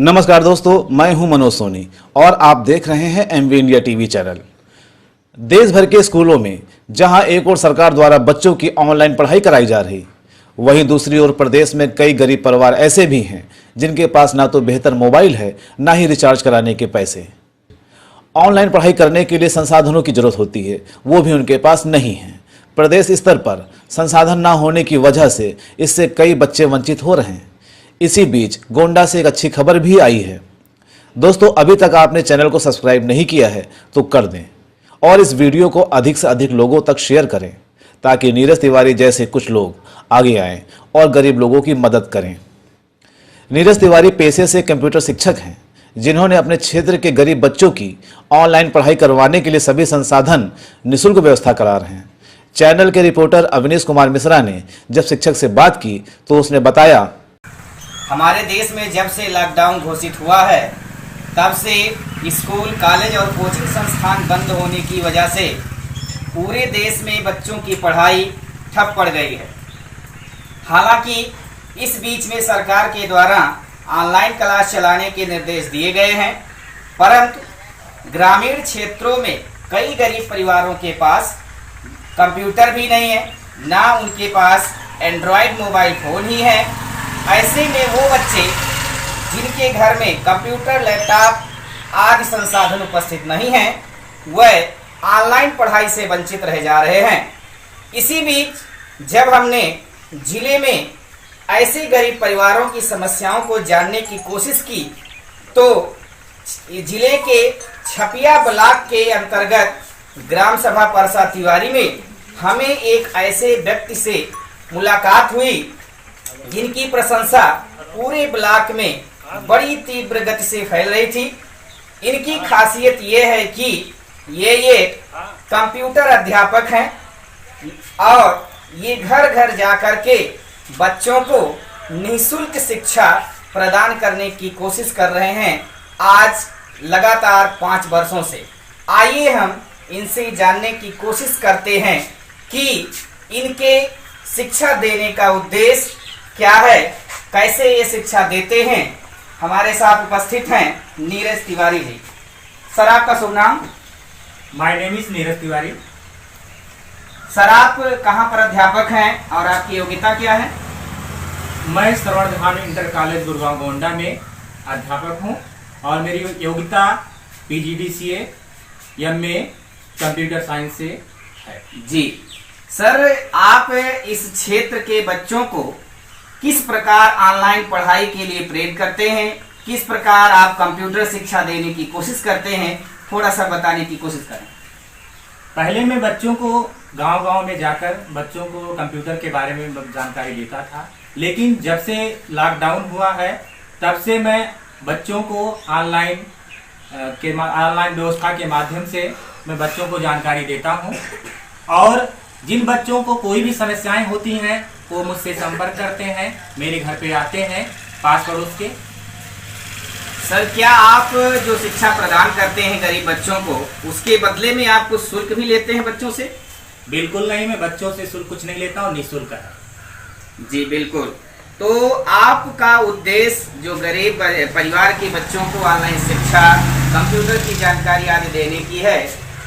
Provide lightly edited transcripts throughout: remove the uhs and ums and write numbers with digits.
नमस्कार दोस्तों, मैं हूं मनोज सोनी और आप देख रहे हैं एमवी इंडिया टीवी चैनल। देश भर के स्कूलों में जहां एक ओर सरकार द्वारा बच्चों की ऑनलाइन पढ़ाई कराई जा रही, वहीं दूसरी ओर प्रदेश में कई गरीब परिवार ऐसे भी हैं जिनके पास ना तो बेहतर मोबाइल है, ना ही रिचार्ज कराने के पैसे। ऑनलाइन पढ़ाई करने के लिए संसाधनों की जरूरत होती है, वो भी उनके पास नहीं है। प्रदेश स्तर पर संसाधन ना होने की वजह से इससे कई बच्चे वंचित हो रहे हैं। इसी बीच गोंडा से एक अच्छी खबर भी आई है। दोस्तों, अभी तक आपने चैनल को सब्सक्राइब नहीं किया है तो कर दें और इस वीडियो को अधिक से अधिक लोगों तक शेयर करें ताकि नीरज तिवारी जैसे कुछ लोग आगे आएं और गरीब लोगों की मदद करें। नीरज तिवारी पेशे से कंप्यूटर शिक्षक हैं, जिन्होंने अपने क्षेत्र के गरीब बच्चों की ऑनलाइन पढ़ाई करवाने के लिए सभी संसाधन निःशुल्क व्यवस्था करा रहे हैं। चैनल के रिपोर्टर अवनीश कुमार मिश्रा ने जब शिक्षक से बात की तो उसने बताया, हमारे देश में जब से लॉकडाउन घोषित हुआ है तब से स्कूल, कॉलेज और कोचिंग संस्थान बंद होने की वजह से पूरे देश में बच्चों की पढ़ाई ठप पड़ गई है। हालांकि इस बीच में सरकार के द्वारा ऑनलाइन क्लास चलाने के निर्देश दिए गए हैं, परंतु ग्रामीण क्षेत्रों में कई गरीब परिवारों के पास कंप्यूटर भी नहीं है, ना उनके पास एंड्रॉयड मोबाइल फ़ोन ही है। ऐसे में वो बच्चे जिनके घर में कंप्यूटर, लैपटॉप आदि संसाधन उपस्थित नहीं हैं, वह ऑनलाइन पढ़ाई से वंचित रह जा रहे हैं। इसी बीच जब हमने जिले में ऐसे गरीब परिवारों की समस्याओं को जानने की कोशिश की तो जिले के छपिया ब्लॉक के अंतर्गत ग्राम सभा परसा तिवारी में हमें एक ऐसे व्यक्ति से मुलाकात हुई जिनकी प्रशंसा पूरे ब्लॉक में बड़ी तीव्र गति से फैल रही थी। इनकी खासियत ये है कि ये कंप्यूटर अध्यापक हैं और ये घर घर जाकर के बच्चों को निःशुल्क शिक्षा प्रदान करने की कोशिश कर रहे हैं आज लगातार 5 वर्षों से। आइए हम इनसे जानने की कोशिश करते हैं कि इनके शिक्षा देने का उद्देश्य क्या है, कैसे ये शिक्षा देते हैं। हमारे साथ उपस्थित हैं नीरज तिवारी जी। सर, आपका शुभ नाम? My name is Neeraj Tiwari. Sir, आप कहाँ पर अध्यापक हैं और आपकी योग्यता क्या है? मैं सर्वधाम इंटर कॉलेज गुड़गांव गोंडा में अध्यापक हूं और मेरी योग्यता PGDCA MA कंप्यूटर साइंस से है। जी सर, आप इस क्षेत्र के बच्चों को किस प्रकार ऑनलाइन पढ़ाई के लिए प्रेरित करते हैं, किस प्रकार आप कंप्यूटर शिक्षा देने की कोशिश करते हैं, थोड़ा सा बताने की कोशिश करें। पहले मैं बच्चों को गांव-गांव में जाकर बच्चों को कंप्यूटर के बारे में जानकारी देता था, लेकिन जब से लॉकडाउन हुआ है तब से मैं बच्चों को ऑनलाइन व्यवस्था के माध्यम से मैं बच्चों को जानकारी देता हूं और जिन बच्चों को कोई भी समस्याएं होती हैं वो मुझसे संपर्क करते हैं, मेरे घर पे आते हैं पास पड़ोस के। सर, क्या आप जो शिक्षा प्रदान करते हैं गरीब बच्चों को, उसके बदले में आप कुछ शुल्क भी लेते हैं बच्चों से? बिल्कुल नहीं, मैं बच्चों से शुल्क कुछ नहीं लेता हूँ, निःशुल्क है। जी बिल्कुल। तो आपका उद्देश्य जो गरीब परिवार के बच्चों को ऑनलाइन शिक्षा, कंप्यूटर की जानकारी आदि देने की है,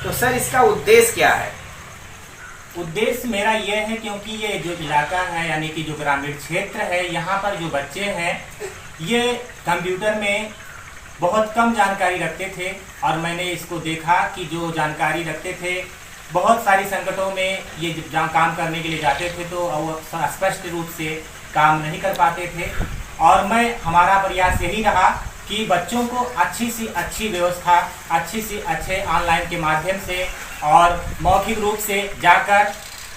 तो सर इसका उद्देश्य क्या है? उद्देश्य मेरा ये है क्योंकि ये जो इलाका है यानी कि जो ग्रामीण क्षेत्र है, यहाँ पर जो बच्चे हैं ये कंप्यूटर में बहुत कम जानकारी रखते थे और मैंने इसको देखा कि जो जानकारी रखते थे बहुत सारी संकटों में ये काम करने के लिए जाते थे तो वो स्पष्ट रूप से काम नहीं कर पाते थे और हमारा प्रयास यही रहा कि बच्चों को अच्छी सी अच्छी व्यवस्था, अच्छी सी अच्छे ऑनलाइन के माध्यम से और मौखिक रूप से जाकर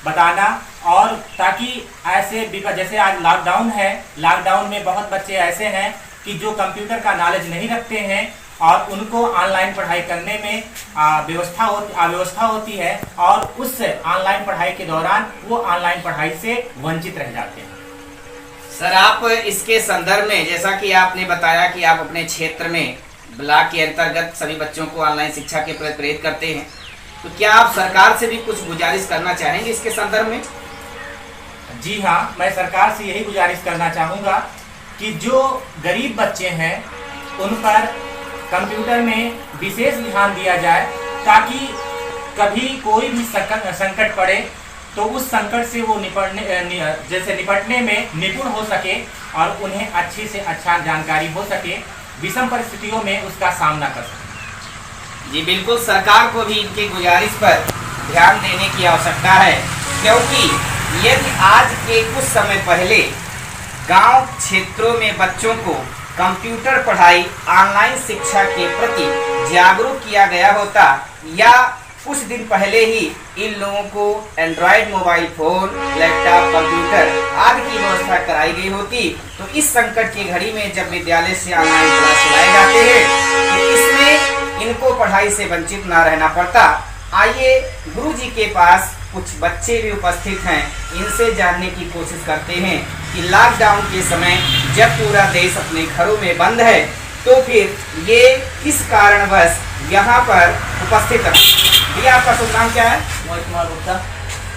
बताना और ताकि ऐसे जैसे आज लॉकडाउन है, लॉकडाउन में बहुत बच्चे ऐसे हैं कि जो कंप्यूटर का नॉलेज नहीं रखते हैं और उनको ऑनलाइन पढ़ाई करने में अव्यवस्था होती है और उस ऑनलाइन पढ़ाई के दौरान वो ऑनलाइन पढ़ाई से वंचित रह जाते हैं। सर, आप इसके संदर्भ में जैसा कि आपने बताया कि आप अपने क्षेत्र में ब्लॉक के अंतर्गत सभी बच्चों को ऑनलाइन शिक्षा के प्रति प्रेरित करते हैं, तो क्या आप सरकार से भी कुछ गुजारिश करना चाहेंगे इसके संदर्भ में? जी हाँ, मैं सरकार से यही गुजारिश करना चाहूँगा कि जो गरीब बच्चे हैं उन पर कंप्यूटर में विशेष ध्यान दिया जाए, ताकि कभी कोई भी संकट पड़े तो उस संकट से वो निपटने में निपुण हो सके और उन्हें अच्छी से अच्छा जानकारी हो सके, विषम परिस्थितियों में उसका सामना कर सके। जी बिल्कुल, सरकार को भी इनकी गुजारिश पर ध्यान देने की आवश्यकता है, क्योंकि यदि आज के कुछ समय पहले गांव क्षेत्रों में बच्चों को कंप्यूटर पढ़ाई, ऑनलाइन शिक्षा के प्रति जागरूक किया गया होता, या कुछ दिन पहले ही इन लोगों को Android mobile phone, laptop, computer आदि की व्यवस्था कराई गई होती, तो इस संकट की घड़ी में जब विद्यालय से ऑनलाइन क्लास चलाए जाते हैं तो इसमें इनको पढ़ाई से वंचित ना रहना पड़ता। आइए गुरुजी के पास कुछ बच्चे भी उपस्थित हैं, इनसे जानने की कोशिश करते हैं कि लॉकडाउन के समय जब पूरा देश अपने घरों में बंद है तो फिर ये किस कारणवश यहाँ पर उपस्थित है। भैया आपका शुभ नाम क्या है? मोहित कुमार गुप्ता।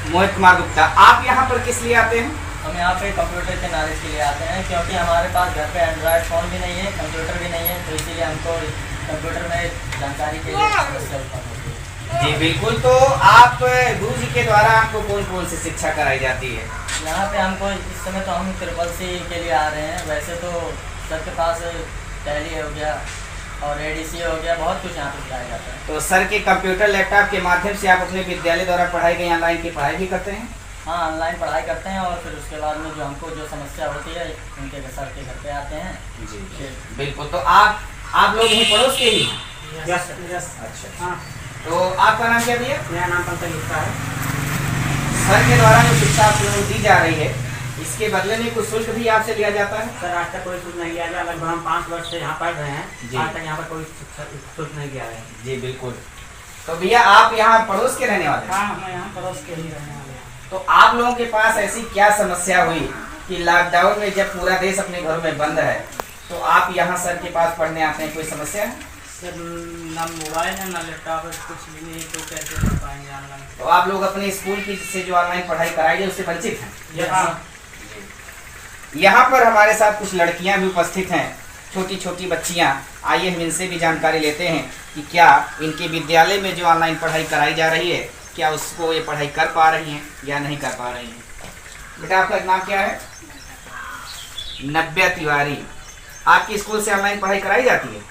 मोहित कुमार गुप्ता, आप यहाँ पर किस लिए आते हैं? हम यहाँ पे कंप्यूटर के नॉलेज के लिए आते हैं, क्योंकि हमारे पास घर पे एंड्रॉयड फ़ोन भी नहीं है, कंप्यूटर भी नहीं है, तो इसीलिए हमको कंप्यूटर में जानकारी के लिए समस्या उत्पन्न होती है। जी बिल्कुल, तो आप गुरुजी के द्वारा आपको कौन कौन सी शिक्षा कराई जाती है? यहाँ पे हमको इस समय तो हम SSC के लिए आ रहे हैं, वैसे तो सर के पास टैली हो गया और ADC हो गया, बहुत कुछ यहाँ पे सिखाया जाता है। तो सर के कंप्यूटर, लैपटॉप के माध्यम से आप अपने विद्यालय द्वारा पढ़ाई गई ऑनलाइन की पढ़ाई भी करते हैं? हाँ, ऑनलाइन पढ़ाई करते हैं और फिर उसके बाद में जो हमको जो समस्या होती है उनके सर के घर पे आते हैं। जी बिल्कुल, तो आप लोग यहीं पड़ोस के ही? यस। अच्छा हाँ। तो आपका नाम क्या भैया? मेरा नाम पंकज गुप्ता है। सर के द्वारा जो शिक्षा आप लोगों को दी जा रही है, इसके बदले में कुछ शुल्क भी आपसे लिया जाता है? सर आज तक कोई शुल्क नहीं लिया गया, लगभग हम 5 वर्ष से यहाँ पढ़ रहे हैं, आज तक यहाँ पर कोई शुल्क नहीं लिया है। जी बिल्कुल, तो भैया आप यहाँ पड़ोस के रहने वाले हैं? हाँ, हम यहाँ पड़ोस के ही रहने वाले हैं। तो आप लोगों के पास ऐसी क्या समस्या हुई कि लॉकडाउन में जब पूरा देश अपने घरों में बंद है तो आप यहाँ सर के पास पढ़ने आते हैं? कोई समस्या है? सर ना मोबाइल है ना लैपटॉप है, कुछ भी नहीं, तो कैसे पढ़ पाएंगे ऑनलाइन? तो आप लोग अपने स्कूल की से जो ऑनलाइन पढ़ाई कराई है उससे वंचित हैं? हाँ। यहाँ पर हमारे साथ कुछ लड़कियां भी उपस्थित हैं, छोटी छोटी बच्चियां। आइए हम इनसे भी जानकारी लेते हैं कि क्या इनके विद्यालय में जो ऑनलाइन पढ़ाई कराई जा रही है, क्या उसको ये पढ़ाई कर पा रही हैं या नहीं कर पा रही हैं। बेटा आपका नाम क्या है? नव्या तिवारी। आपकी स्कूल से ऑनलाइन पढ़ाई कराई जाती है?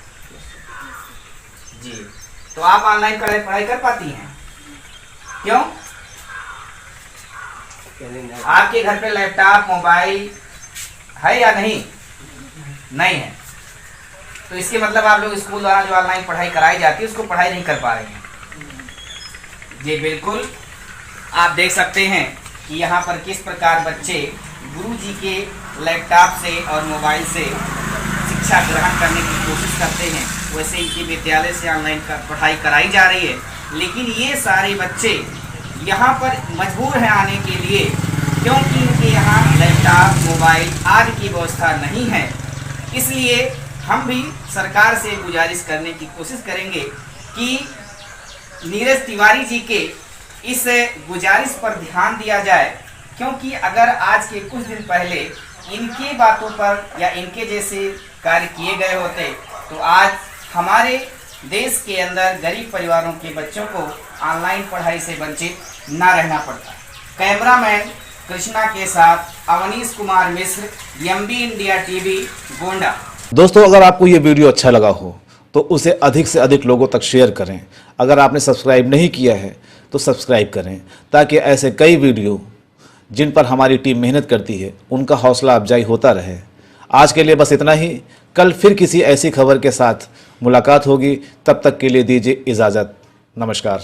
जी, तो आप ऑनलाइन पढ़ाई कर पाती हैं? क्यों? आपके घर पे लैपटॉप, मोबाइल है या नहीं? नहीं है, तो इसके मतलब आप लोग स्कूल द्वारा जो ऑनलाइन पढ़ाई कराई जाती है उसको पढ़ाई नहीं कर पा रहे हैं। जी बिल्कुल, आप देख सकते हैं कि यहाँ पर किस प्रकार बच्चे गुरुजी के लैपटॉप से और मोबाइल से शिक्षा ग्रहण करने की कोशिश करते हैं, वैसे इनके विद्यालय से ऑनलाइन पढ़ाई कराई जा रही है। लेकिन ये सारे बच्चे यहाँ पर मजबूर हैं आने के लिए, क्योंकि इनके यहाँ लैपटॉप, मोबाइल आदि की व्यवस्था नहीं है। इसलिए हम भी सरकार से गुजारिश करने की कोशिश करेंगे कि नीरज तिवारी जी के इस गुजारिश पर ध्यान दिया जाए, क्योंकि अगर आज के कुछ दिन पहले इनके बातों पर या इनके जैसे कार्य किए गए होते तो आज हमारे देश के अंदर गरीब परिवारों के बच्चों को ऑनलाइन पढ़ाई से वंचित ना रहना पड़ता। कैमरामैन कृष्णा के साथ Awanish Kumar Mishra, MB India TV, Gonda. दोस्तों, अगर आपको ये वीडियो अच्छा लगा हो तो उसे अधिक से अधिक लोगों तक शेयर करें। अगर आपने सब्सक्राइब नहीं किया है तो सब्सक्राइब करें, ताकि ऐसे कई वीडियो जिन पर हमारी टीम मेहनत करती है उनका हौसला अफजाई होता रहे। आज के लिए बस इतना ही। कल फिर किसी ऐसी खबर के साथ मुलाकात होगी, तब तक के लिए दीजिए इजाज़त। नमस्कार।